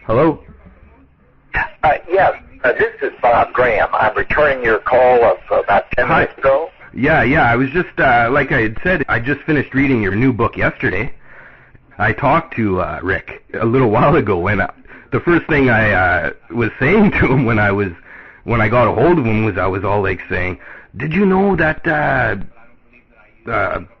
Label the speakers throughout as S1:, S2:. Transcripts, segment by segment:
S1: Hello?
S2: Yes, this is Bob Graham. I'm returning your call of about 10 minutes ago.
S1: Yeah, I was just, like I had said, I just finished reading your new book yesterday. I talked to Rick a little while ago, and the first thing I was saying to him when I got a hold of him was I was all like saying, did you know that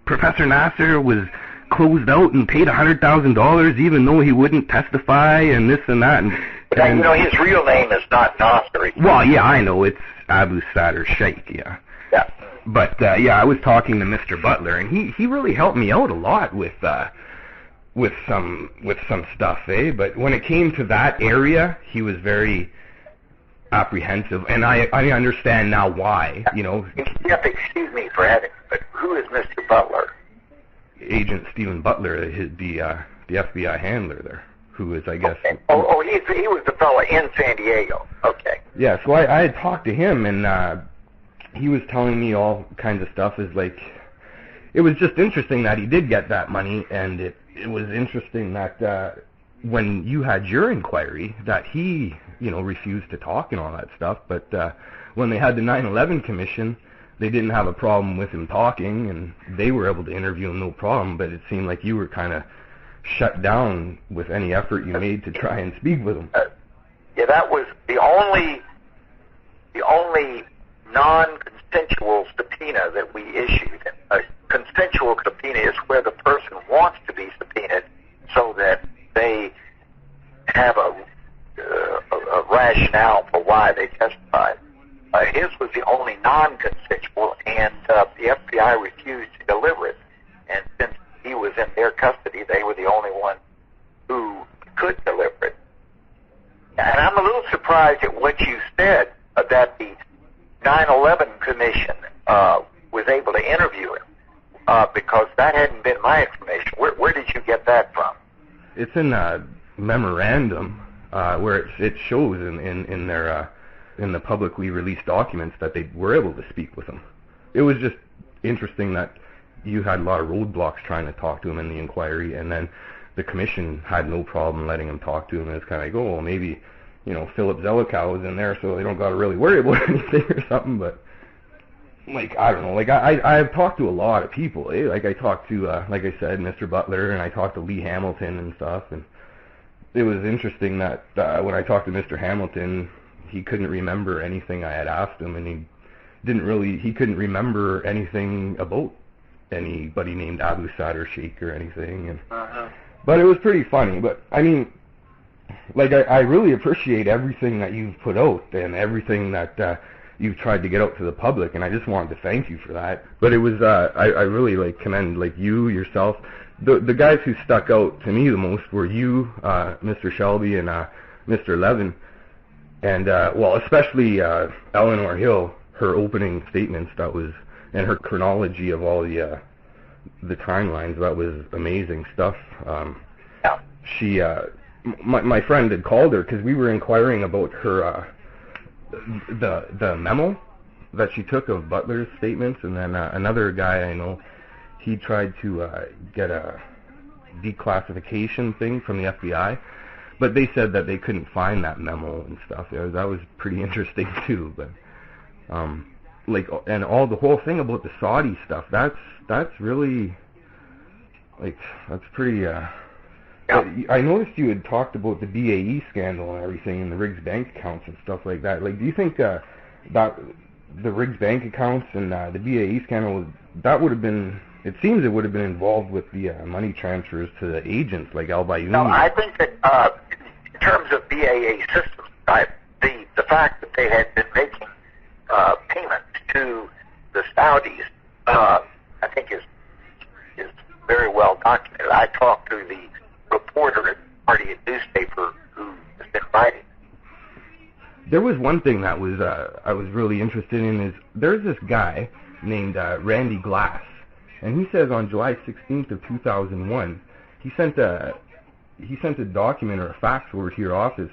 S1: Professor Nasser was closed out and paid $100,000 even though he wouldn't testify and this and that?
S2: And you know, his real name is not Nasser.
S1: Well, yeah, I know. It's Abu Sadr Sheikh, yeah.
S2: Yeah.
S1: But, yeah, I was talking to Mr. Butler, and he really helped me out a lot with some stuff, eh? But when it came to that area, he was very apprehensive, and I understand now why, you know.
S2: You have to excuse me for having, but who is Mr. Butler?
S1: Agent Stephen Butler, the FBI handler there, who is, I guess...
S2: Okay. He was the fellow in San Diego. Okay.
S1: Yeah, so I had talked to him, and he was telling me all kinds of stuff. Is like, it was just interesting that he did get that money, and it was interesting that when you had your inquiry, that he, you know, refused to talk and all that stuff, but when they had the 9/11 Commission, they didn't have a problem with him talking, and they were able to interview him no problem, but it seemed like you were kind of shut down with any effort you made to try and speak with him.
S2: Yeah, that was the only non-consensual subpoena that we issued. A consensual subpoena is where the person wants to be subpoenaed so that they have a rationale for why they testified. His was the only non-consensual, and the FBI refused to deliver it. And since he was in their custody, they were the only one who could deliver it. And I'm a little surprised at what you said, that the 9/11 Commission was able to interview him, because that hadn't been my information. Where did you get that from?
S1: It's in a memorandum where it shows in their in the publicly released documents that they were able to speak with him. It was just interesting that you had a lot of roadblocks trying to talk to him in the inquiry, and then the commission had no problem letting him talk to him. And it's kind of like, oh, well, maybe, you know, Philip Zelikow was in there, so they don't got to really worry about anything or something. But, like, I don't know. Like, I've talked to a lot of people. Eh? Like, I talked to, like I said, Mr. Butler, and I talked to Lee Hamilton and stuff. And it was interesting that when I talked to Mr. Hamilton, he couldn't remember anything I had asked him, and he couldn't remember anything about anybody named Abu Sadr Sheikh or anything. And but it was pretty funny. But I mean, like, I really appreciate everything that you've put out and everything that you've tried to get out to the public, and I just wanted to thank you for that. But it was I really like commend like you yourself. The guys who stuck out to me the most were you, Mr. Shelby, and Mr. Levin, and well, especially Eleanor Hill. Her opening statements, and her chronology of all the timelines, that was amazing stuff. She, my friend had called her because we were inquiring about her, the memo that she took of Butler's statements, and then another guy I know, he tried to get a declassification thing from the FBI, but they said that they couldn't find that memo and stuff. That was pretty interesting too, but. Like, and the whole thing about the Saudi stuff, that's really, like, that's pretty, I noticed you had talked about the BAE scandal and everything, and the Riggs bank accounts and stuff like that. Like, do you think that the Riggs bank accounts and the BAE scandal, that would have been, it seems it would have been involved with the money transfers to the agents like al-Bayoumi?
S2: No, I think that in terms of BAE systems, the fact that they had been making payments to the Saudis, I think is very well documented. I talked to the reporter at the Guardian newspaper who has been writing.
S1: There was one thing that was I was really interested in, is there's this guy named Randy Glass, and he says on July 16th of 2001, he sent a document or a fax over to your office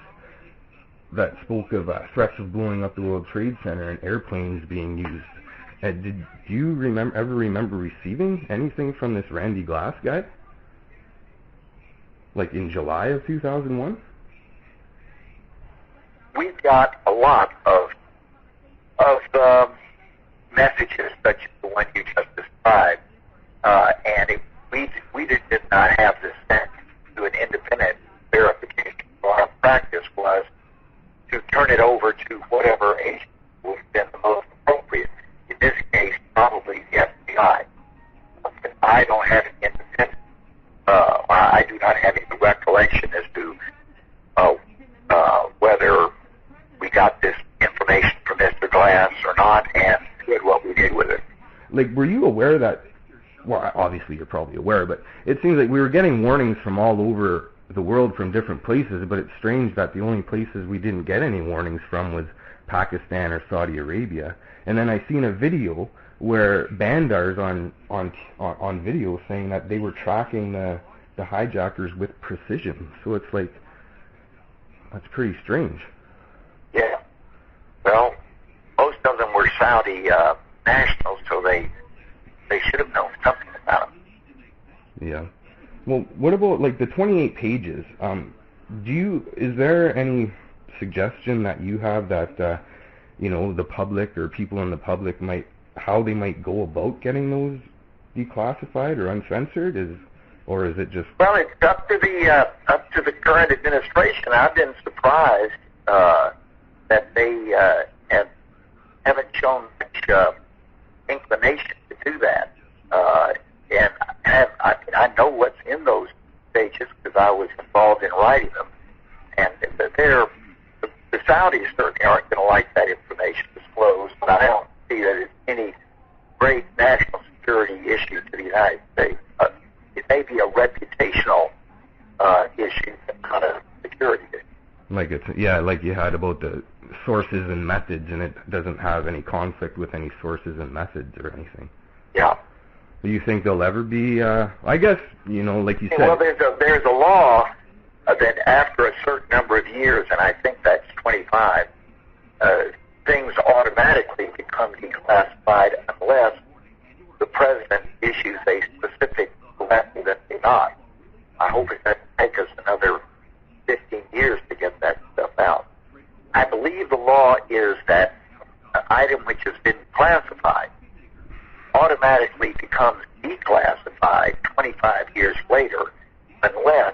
S1: that spoke of threats of blowing up the World Trade Center and airplanes being used. And do you ever remember receiving anything from this Randy Glass guy? Like in July of 2001?
S2: we've got a lot of messages such as the one you just described, and we did not have the sense to an independent verification. So our practice was to turn it over to whatever agency would have been the most appropriate. In this case, probably the FBI. I don't have any independent, I do not have any recollection as to whether we got this information from Mr. Glass or not, and did what we did with it.
S1: Like, were you aware that, well, obviously you're probably aware, but it seems like we were getting warnings from all over the world from different places, but it's strange that the only places we didn't get any warnings from was Pakistan or Saudi Arabia. And then I seen a video where Bandar's on video saying that they were tracking the hijackers with precision. So it's like, that's pretty strange.
S2: Yeah. Well, most of them were Saudi nationals, so they should have known something about them.
S1: Yeah. Well, what about like the 28 pages? Is there any suggestion that you have that the public or people in the public how they might go about getting those declassified or uncensored? Or is it just?
S2: Well, it's up to the current administration. I've been surprised that they haven't shown much inclination to do that. And I know what's in those pages because I was involved in writing them. And the Saudis certainly aren't going to like that information disclosed, but I don't see that it's any great national security issue to the United States. It may be a reputational issue, not a security issue.
S1: Like you had about the sources and methods, and it doesn't have any conflict with any sources and methods or anything.
S2: Yeah.
S1: Do you think there'll ever be? I guess like you said.
S2: Well, there's a law that after a certain number of years, and I think that's 25, things automatically become declassified unless the president issues a specific directive that they not. I hope it doesn't take us another 15 years to get that stuff out. I believe the law is that an item which has been classified automatically becomes declassified 25 years later unless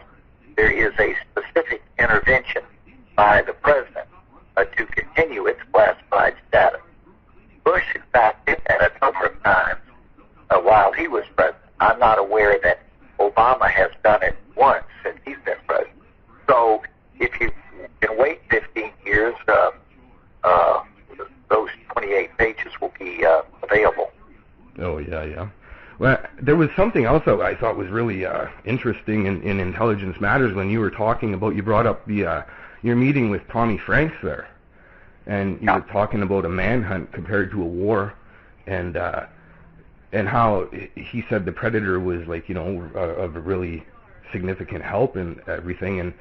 S2: there is a specific intervention by the president to continue its classified status. Bush, in fact, did that a number of times while he was president. I'm not aware that Obama has done it once since he's been president. So if you can wait 15 years, those 28 pages will be available.
S1: Oh, yeah. Well, there was something else that I thought was really interesting in Intelligence Matters when you were talking about, you brought up your meeting with Tommy Franks there, and you were talking about a manhunt compared to a war, and how he said the Predator was like, of a really significant help and everything,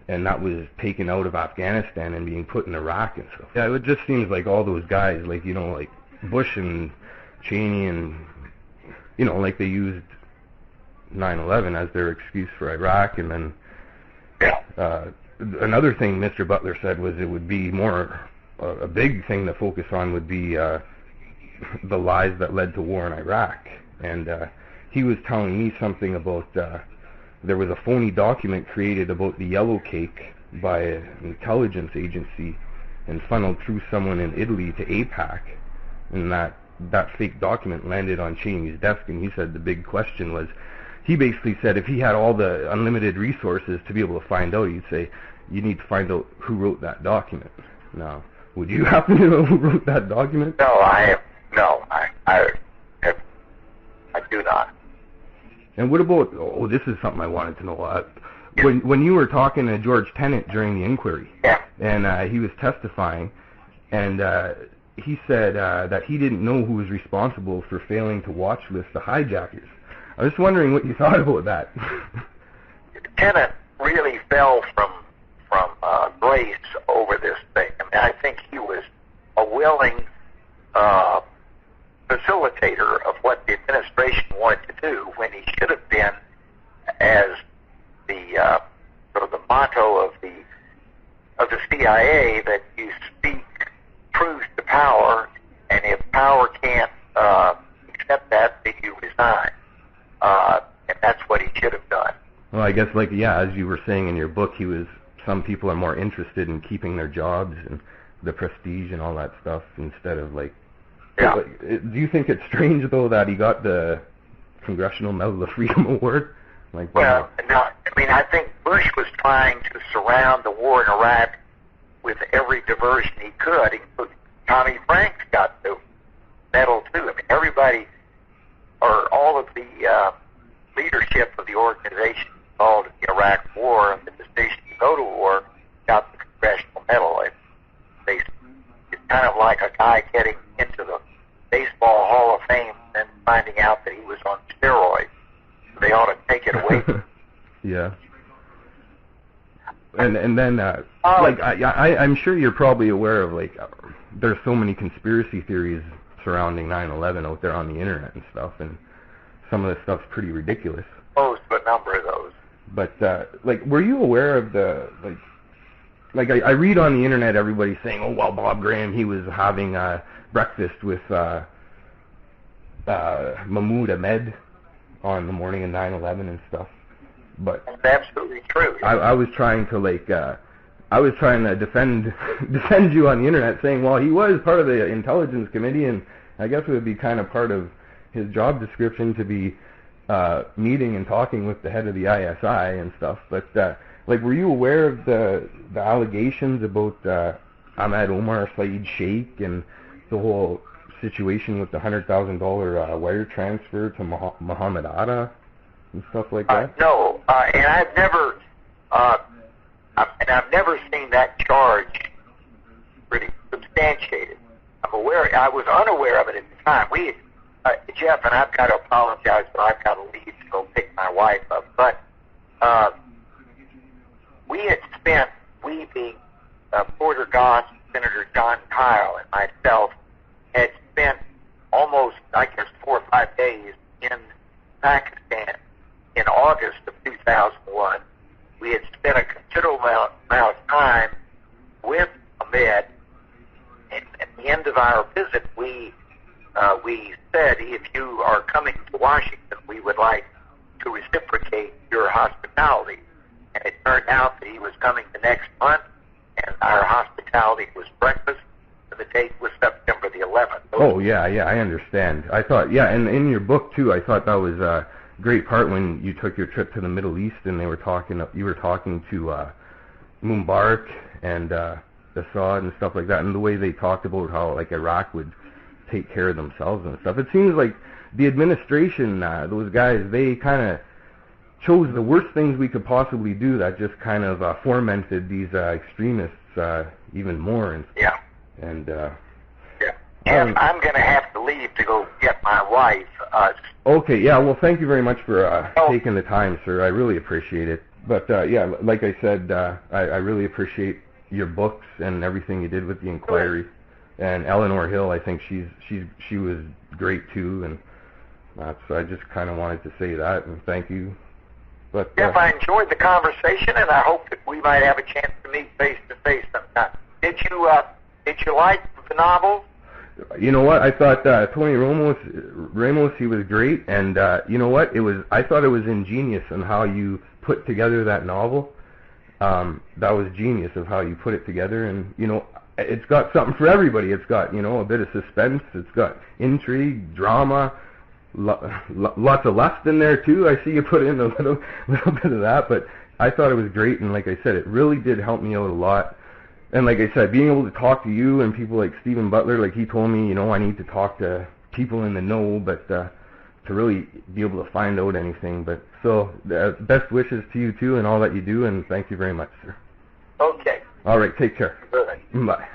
S1: and that was taken out of Afghanistan and being put in Iraq and stuff. Yeah, it just seems like all those guys, like, like Bush and Cheney and, like they used 9/11 as their excuse for Iraq, and then another thing Mr. Butler said was it would be more, a big thing to focus on would be the lies that led to war in Iraq. And he was telling me something about there was a phony document created about the yellow cake by an intelligence agency and funneled through someone in Italy to AIPAC, and that fake document landed on Cheney's desk. And he said the big question was, he basically said if he had all the unlimited resources to be able to find out, he'd say, you need to find out who wrote that document. Now, would you happen to know who wrote that document?
S2: No, I do not.
S1: And what about, this is something I wanted to know. When you were talking to George Tenet during the inquiry, and he was testifying, and he said that he didn't know who was responsible for failing to watch list the hijackers. I was wondering what you thought about that.
S2: Tenet really fell from grace over this thing. I mean, I think he was a willing facilitator of what the administration wanted to do when he should have been, as the sort of the motto of the of the CIA that you speak truth to power, and if power can't accept that, then you resign. And that's what he should have done.
S1: Well, I guess, like, yeah, as you were saying in your book, some people are more interested in keeping their jobs and the prestige and all that stuff instead of, like,
S2: yeah.
S1: Do you think it's strange, though, that he got the Congressional Medal of Freedom Award? Like,
S2: well, no, I mean, I think Bush was trying to surround the war in Iraq with every diversion he could. Tommy Franks got the medal, too. I mean, everybody, or all of the leadership of the organization involved in the Iraq War and the decision to go to war got the Congressional Medal. It's kind of like a guy getting into the Baseball Hall of Fame and finding out that he was on steroids. They ought to take it away.
S1: Yeah. And then, like, I'm sure you're probably aware of, like, there's so many conspiracy theories surrounding 9/11 out there on the internet and stuff, and some of the stuff's pretty ridiculous.
S2: Most of a number of those.
S1: But, like, were you aware of like I read on the internet everybody saying, oh, well, Bob Graham, he was having breakfast with Mahmoud Ahmed on the morning of 9/11 and stuff. But
S2: that's absolutely true.
S1: I was trying to, like, defend you on the internet, saying, well, he was part of the Intelligence Committee, and I guess it would be kind of part of his job description to be meeting and talking with the head of the ISI and stuff. But like, were you aware of the allegations about Ahmad Omar Saeed Sheikh and the whole situation with the $100,000 wire transfer to Muhammad Atta and stuff like that?
S2: No, and I've never seen that charge pretty substantiated. I was unaware of it at the time. Jeff, and I've got to apologize, but I've got to leave to go pick my wife up. But we being Porter Goss, Senator John Kyle, and myself, had spent almost, I guess, 4 or 5 days in Pakistan in August of 2001. We had spent a considerable amount of time with Ahmed, and at the end of our visit, we said, if you are coming to Washington, we would like to reciprocate your hospitality. And it turned out that he was coming the next month, and our hospitality was breakfast, and the date was September the 11th.
S1: Oh, yeah, I understand. I thought, yeah, and in your book, too, I thought that was a great part when you took your trip to the Middle East, and you were talking to Mubarak and Assad and stuff like that, and the way they talked about how, like, Iraq would take care of themselves and stuff. It seems like the administration, those guys, they kind of chose the worst things we could possibly do that just kind of fomented these extremists even more. And,
S2: yeah.
S1: And,
S2: Jeff, I'm going to have to leave to go get my wife.
S1: Okay, yeah, well, thank you very much for taking the time, sir. I really appreciate it. But, yeah, like I said, I really appreciate your books and everything you did with the inquiry. And Eleanor Hill, I think she was great, too. And so I just kind of wanted to say that, and thank you. But,
S2: Jeff, I enjoyed the conversation, and I hope that we might have a chance to meet face to face sometime. Did you like the novel?
S1: You know what? I thought Tony Ramos, he was great, and you know what? I thought it was ingenious on how you put together that novel. That was genius of how you put it together, and you know, it's got something for everybody. It's got, you know, a bit of suspense. It's got intrigue, drama. Lots of lust in there too. I see you put in a little bit of that, but I thought it was great, and like I said, it really did help me out a lot. And like I said, being able to talk to you and people like Stephen Butler, like he told me, you know, I need to talk to people in the know, but to really be able to find out anything. But so best wishes to you too and all that you do, and thank you very much, sir.
S2: Okay.
S1: All right, take care.
S2: Good.
S1: Bye.